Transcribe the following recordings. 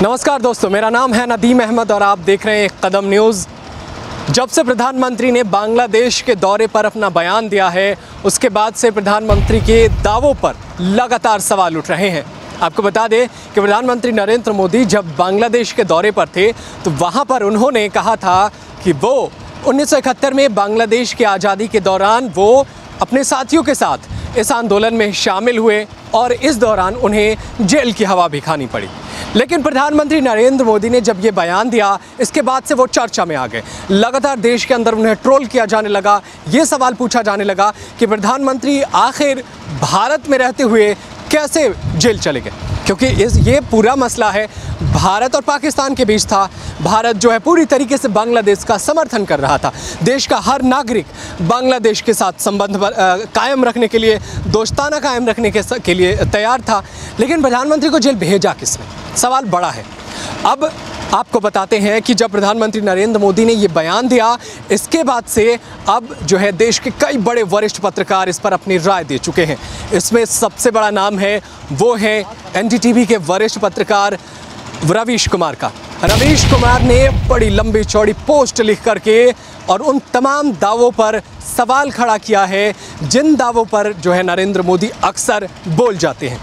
नमस्कार दोस्तों, मेरा नाम है नदीम अहमद और आप देख रहे हैं कदम न्यूज़। जब से प्रधानमंत्री ने बांग्लादेश के दौरे पर अपना बयान दिया है, उसके बाद से प्रधानमंत्री के दावों पर लगातार सवाल उठ रहे हैं। आपको बता दें कि प्रधानमंत्री नरेंद्र मोदी जब बांग्लादेश के दौरे पर थे तो वहाँ पर उन्होंने कहा था कि वो 1971 में बांग्लादेश की आज़ादी के दौरान वो अपने साथियों के साथ इस आंदोलन में शामिल हुए और इस दौरान उन्हें जेल की हवा भी खानी पड़ी। लेकिन प्रधानमंत्री नरेंद्र मोदी ने जब ये बयान दिया, इसके बाद से वो चर्चा में आ गए। लगातार देश के अंदर उन्हें ट्रोल किया जाने लगा, ये सवाल पूछा जाने लगा कि प्रधानमंत्री आखिर भारत में रहते हुए कैसे जेल चले गए, क्योंकि ये पूरा मसला है भारत और पाकिस्तान के बीच था। भारत जो है पूरी तरीके से बांग्लादेश का समर्थन कर रहा था। देश का हर नागरिक बांग्लादेश के साथ संबंध कायम रखने के लिए, दोस्ताना कायम रखने के लिए तैयार था। लेकिन प्रधानमंत्री को जेल भेजा किसने? सवाल बड़ा है। अब आपको बताते हैं कि जब प्रधानमंत्री नरेंद्र मोदी ने ये बयान दिया, इसके बाद से अब जो है देश के कई बड़े वरिष्ठ पत्रकार इस पर अपनी राय दे चुके हैं। इसमें सबसे बड़ा नाम है वो है एनडीटीवी के वरिष्ठ पत्रकार रवीश कुमार का। रवीश कुमार ने बड़ी लंबी चौड़ी पोस्ट लिख करके और उन तमाम दावों पर सवाल खड़ा किया है जिन दावों पर जो है नरेंद्र मोदी अक्सर बोल जाते हैं।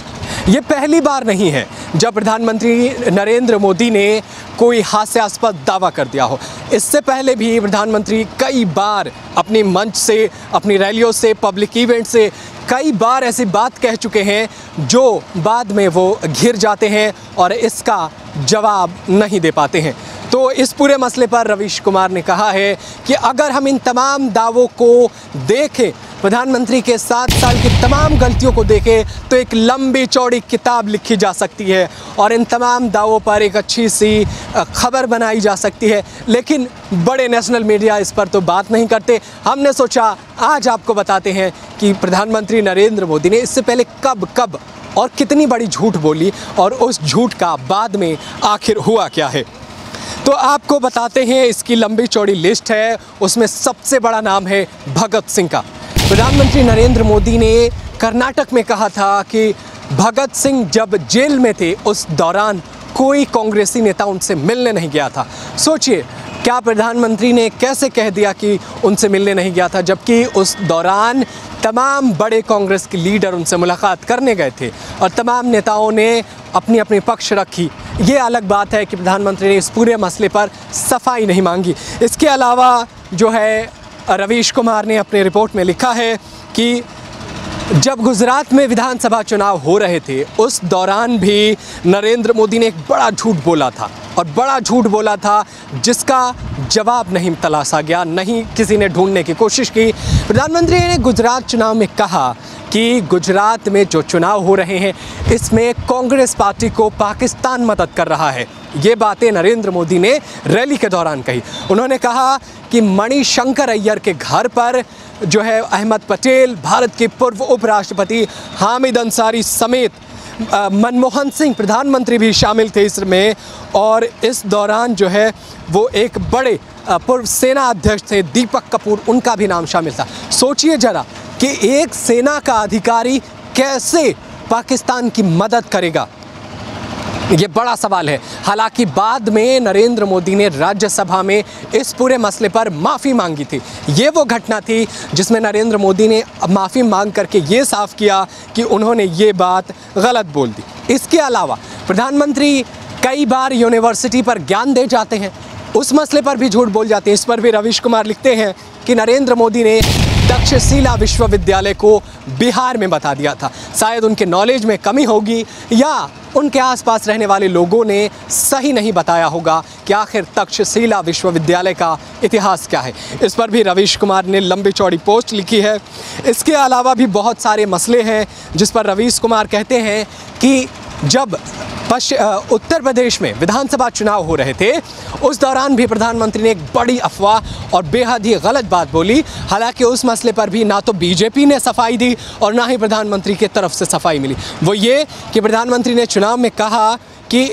ये पहली बार नहीं है जब प्रधानमंत्री नरेंद्र मोदी ने कोई हास्यास्पद दावा कर दिया हो। इससे पहले भी प्रधानमंत्री कई बार अपनी मंच से, अपनी रैलियों से, पब्लिक इवेंट से कई बार ऐसी बात कह चुके हैं जो बाद में वो घिर जाते हैं और इसका जवाब नहीं दे पाते हैं। तो इस पूरे मसले पर रवीश कुमार ने कहा है कि अगर हम इन तमाम दावों को देखें, प्रधानमंत्री के 7 साल की तमाम गलतियों को देखें, तो एक लंबी चौड़ी किताब लिखी जा सकती है और इन तमाम दावों पर एक अच्छी सी खबर बनाई जा सकती है। लेकिन बड़े नेशनल मीडिया इस पर तो बात नहीं करते। हमने सोचा आज आपको बताते हैं कि प्रधानमंत्री नरेंद्र मोदी ने इससे पहले कब और कितनी बड़ी झूठ बोली और उस झूठ का बाद में आखिर हुआ क्या है। तो आपको बताते हैं, इसकी लंबी चौड़ी लिस्ट है, उसमें सबसे बड़ा नाम है भगत सिंह का। प्रधानमंत्री नरेंद्र मोदी ने कर्नाटक में कहा था कि भगत सिंह जब जेल में थे उस दौरान कोई कांग्रेसी नेता उनसे मिलने नहीं गया था। सोचिए, क्या प्रधानमंत्री ने कैसे कह दिया कि उनसे मिलने नहीं गया था, जबकि उस दौरान तमाम बड़े कांग्रेस के लीडर उनसे मुलाकात करने गए थे और तमाम नेताओं ने अपनी अपनी पक्ष रखी। ये अलग बात है कि प्रधानमंत्री ने इस पूरे मसले पर सफाई नहीं मांगी। इसके अलावा जो है रवीश कुमार ने अपने रिपोर्ट में लिखा है कि जब गुजरात में विधानसभा चुनाव हो रहे थे उस दौरान भी नरेंद्र मोदी ने एक बड़ा झूठ बोला था और बड़ा झूठ बोला था जिसका जवाब नहीं तलाशा गया, नहीं किसी ने ढूंढने की कोशिश की। प्रधानमंत्री ने गुजरात चुनाव में कहा कि गुजरात में जो चुनाव हो रहे हैं इसमें कांग्रेस पार्टी को पाकिस्तान मदद कर रहा है। ये बातें नरेंद्र मोदी ने रैली के दौरान कही। उन्होंने कहा कि मणिशंकर अय्यर के घर पर जो है अहमद पटेल, भारत के पूर्व उपराष्ट्रपति हामिद अंसारी समेत मनमोहन सिंह प्रधानमंत्री भी शामिल थे इसमें, और इस दौरान जो है वो एक बड़े पूर्व सेना अध्यक्ष थे दीपक कपूर, उनका भी नाम शामिल था। सोचिए जरा कि एक सेना का अधिकारी कैसे पाकिस्तान की मदद करेगा, ये बड़ा सवाल है। हालांकि बाद में नरेंद्र मोदी ने राज्यसभा में इस पूरे मसले पर माफ़ी मांगी थी। ये वो घटना थी जिसमें नरेंद्र मोदी ने माफ़ी मांग करके ये साफ किया कि उन्होंने ये बात गलत बोल दी। इसके अलावा प्रधानमंत्री कई बार यूनिवर्सिटी पर ज्ञान दे जाते हैं, उस मसले पर भी झूठ बोल जाते हैं। इस पर भी रवीश कुमार लिखते हैं कि नरेंद्र मोदी ने तक्षशिला विश्वविद्यालय को बिहार में बता दिया था। शायद उनके नॉलेज में कमी होगी या उनके आसपास रहने वाले लोगों ने सही नहीं बताया होगा कि आखिर तक्षशिला विश्वविद्यालय का इतिहास क्या है। इस पर भी रवीश कुमार ने लंबी चौड़ी पोस्ट लिखी है। इसके अलावा भी बहुत सारे मसले हैं जिस पर रवीश कुमार कहते हैं कि जब उत्तर प्रदेश में विधानसभा चुनाव हो रहे थे उस दौरान भी प्रधानमंत्री ने एक बड़ी अफवाह और बेहद ही गलत बात बोली। हालांकि उस मसले पर भी ना तो बीजेपी ने सफाई दी और ना ही प्रधानमंत्री की तरफ से सफाई मिली। वो ये कि प्रधानमंत्री ने चुनाव में कहा कि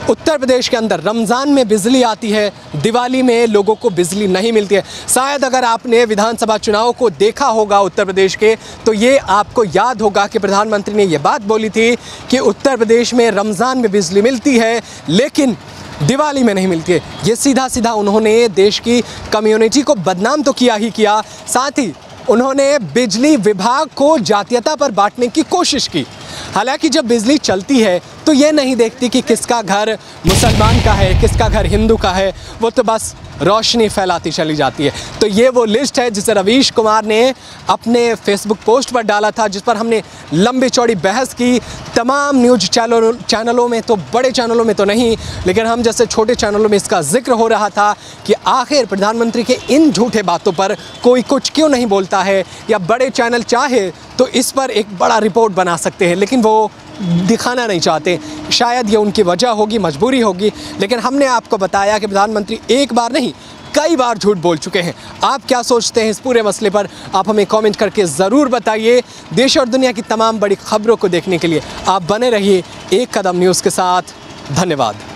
उत्तर प्रदेश के अंदर रमज़ान में बिजली आती है, दिवाली में लोगों को बिजली नहीं मिलती है। शायद अगर आपने विधानसभा चुनाव को देखा होगा उत्तर प्रदेश के, तो ये आपको याद होगा कि प्रधानमंत्री ने ये बात बोली थी कि उत्तर प्रदेश में रमज़ान में बिजली मिलती है लेकिन दिवाली में नहीं मिलती है। ये सीधा सीधा उन्होंने देश की कम्युनिटी को बदनाम तो किया ही किया, साथ ही उन्होंने बिजली विभाग को जातीयता पर बांटने की कोशिश की। हालांकि जब बिजली चलती है तो ये नहीं देखती कि किसका घर मुसलमान का है, किसका घर हिंदू का है, वो तो बस रोशनी फैलाती चली जाती है। तो ये वो लिस्ट है जिसे रवीश कुमार ने अपने फेसबुक पोस्ट पर डाला था, जिस पर हमने लंबी चौड़ी बहस की। तमाम न्यूज़ चैनलों में, तो बड़े चैनलों में तो नहीं, लेकिन हम जैसे छोटे चैनलों में इसका जिक्र हो रहा था कि आखिर प्रधानमंत्री के इन झूठे बातों पर कोई कुछ क्यों नहीं बोलता है, या बड़े चैनल चाहे तो इस पर एक बड़ा रिपोर्ट बना सकते हैं लेकिन वो दिखाना नहीं चाहते। शायद ये उनकी वजह होगी, मजबूरी होगी, लेकिन हमने आपको बताया कि प्रधानमंत्री एक बार नहीं कई बार झूठ बोल चुके हैं। आप क्या सोचते हैं इस पूरे मसले पर, आप हमें कमेंट करके ज़रूर बताइए। देश और दुनिया की तमाम बड़ी खबरों को देखने के लिए आप बने रहिए एक कदम न्यूज़ के साथ। धन्यवाद।